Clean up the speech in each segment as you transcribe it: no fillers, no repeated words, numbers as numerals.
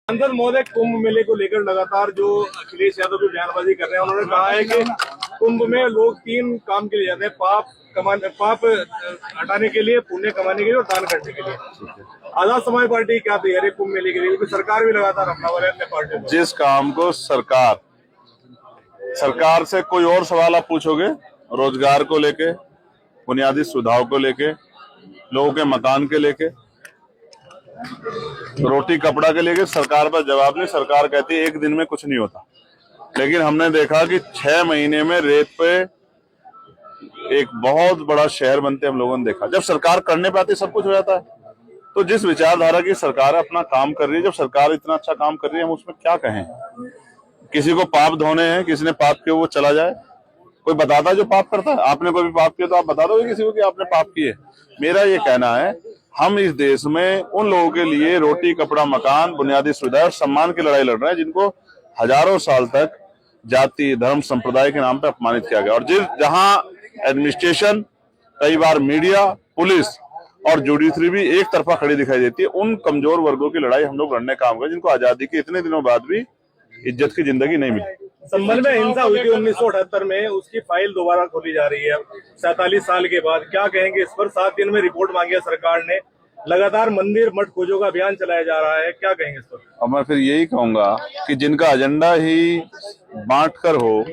सांसद महोदय कुंभ मेले को लेकर लगातार जो अखिलेश यादव भी बयानबाजी कर रहे हैं, उन्होंने कहा है कि कुंभ में लोग 3 काम के लिए जाते हैं, पाप हटाने के लिए, पुण्य कमाने के लिए और दान करने के लिए। आजाद समाज पार्टी क्या तैयारी है कुंभ मेले के लिए, क्योंकि सरकार भी लगातार हमलावर है अपने पार्टी को। जिस काम को सरकार से कोई और सवाल आप पूछोगे, रोजगार को लेके, बुनियादी सुविधाओं को लेके, लोगों के मकान के लेके, रोटी कपड़ा के लेके सरकार पर जवाब नहीं। सरकार कहती है 1 दिन में कुछ नहीं होता, लेकिन हमने देखा कि 6 महीने में रेत पे एक बहुत बड़ा शहर बनते हम लोगों ने देखा। जब सरकार करने पे आती सब कुछ हो जाता है। तो जिस विचारधारा की सरकार अपना काम कर रही है, जब सरकार इतना अच्छा काम कर रही है, हम उसमें क्या कहें। किसी को पाप धोने हैं, किसी ने पाप किया वो चला जाए। कोई बताता है जो पाप करता है, आपने कोई भी पाप किया तो आप बता दोगे किसी को कि आपने पाप किए। मेरा ये कहना है, हम इस देश में उन लोगों के लिए रोटी कपड़ा मकान बुनियादी सुविधा और सम्मान की लड़ाई लड़ रहे हैं जिनको हजारों साल तक जाति धर्म संप्रदाय के नाम पे अपमानित किया गया। और जहां एडमिनिस्ट्रेशन, कई बार मीडिया, पुलिस और जुडिशरी भी एक तरफा खड़ी दिखाई देती है, उन कमजोर वर्गों की लड़ाई हम लोग लड़ने का काम करें जिनको आजादी के इतने दिनों बाद भी इज्जत की जिंदगी नहीं मिली। संबल में हिंसा हुई थी 1978 में, उसकी फाइल दोबारा खोली जा रही है 47 साल के बाद। क्या कहेंगे इस पर? 7 दिन में रिपोर्ट मांगी है सरकार ने, लगातार मंदिर मठ खोजों का अभियान चलाया जा रहा है, क्या कहेंगे इस पर? अब मैं फिर यही कहूंगा कि जिनका एजेंडा ही बांट कर हो,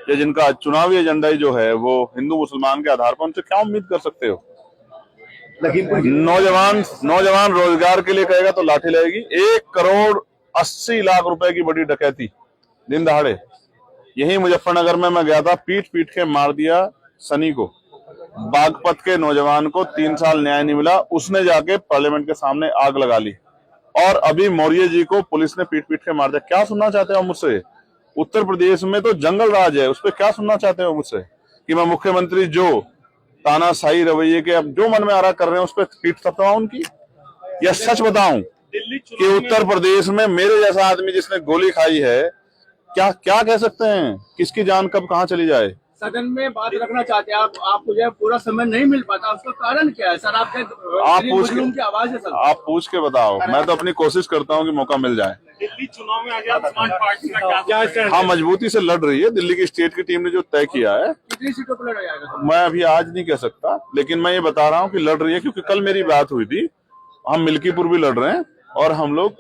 या जिनका चुनावी एजेंडा ही जो है वो हिंदू मुसलमान के आधार पर, उनसे क्या उम्मीद कर सकते हो। नौजवान रोजगार के लिए कहेगा तो लाठी लगेगी। 1,80,00,000 रुपए की बड़ी डकैती दिन दहाड़े। यही मुजफ्फरनगर में मैं गया था, पीट के मार दिया सनी को। बागपत के नौजवान को 3 साल न्याय नहीं मिला, उसने जाके पार्लियामेंट के सामने आग लगा ली। और अभी मौर्य जी को पुलिस ने पीट के मार दिया। क्या सुनना चाहते हो मुझसे? उत्तर प्रदेश में तो जंगल राज है, उस पर क्या सुनना चाहते हो मुझसे कि मैं मुख्यमंत्री जो तानाशाही रवैये के अब जो मन में आ रहा कर रहे हैं उस पर पीठ थपथपाऊं उनकी? या सच बताऊं कि उत्तर प्रदेश में मेरे जैसा आदमी जिसने गोली खाई है, क्या कह सकते हैं किसकी जान कब कहां चली जाए। सदन में बात रखना चाहते हैं आपको जो पूरा समय नहीं मिल पाता, उसका कारण क्या है सर? आप पूछ के बताओ। मैं तो अपनी कोशिश करता हूं कि मौका मिल जाए। दिल्ली चुनाव में आजाद समाज पार्टी का क्या स्टैंड? हाँ, मजबूती से लड़ रही है। दिल्ली की स्टेट की टीम ने जो तय किया है, कितनी सीटों पर लड़ा जाएगा? मैं अभी आज नहीं कह सकता, लेकिन मैं ये बता रहा हूँ कि लड़ रही है, क्योंकि कल मेरी बात हुई थी। हम मिल्कीपुर भी लड़ रहे हैं और हम लोग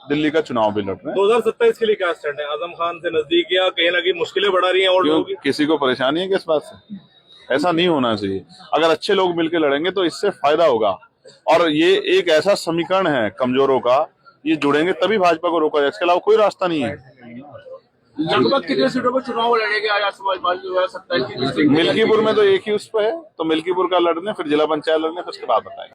दिल्ली का चुनाव भी लड़ रहे हैं। 2027 के लिए क्या स्टैंड है? आजम खान से नजदीक या कहीं ना कहीं मुश्किलें बढ़ा रही हैं और लोग? किसी को परेशानी है किस बात से? ऐसा नहीं होना चाहिए। अगर अच्छे लोग मिलकर लड़ेंगे तो इससे फायदा होगा। और ये एक ऐसा समीकरण है कमजोरों का, ये जुड़ेंगे तभी भाजपा को रोका जाए, इसके अलावा कोई रास्ता नहीं है। लगभग कितने सीटों पर चुनाव लड़ेंगे आजाद समाज पार्टी? 27 मिल्कीपुर में तो एक ही उस पर है, तो मिल्कीपुर का लड़ने, फिर जिला पंचायत लड़ने, फिर उसके बाद बताएंगे।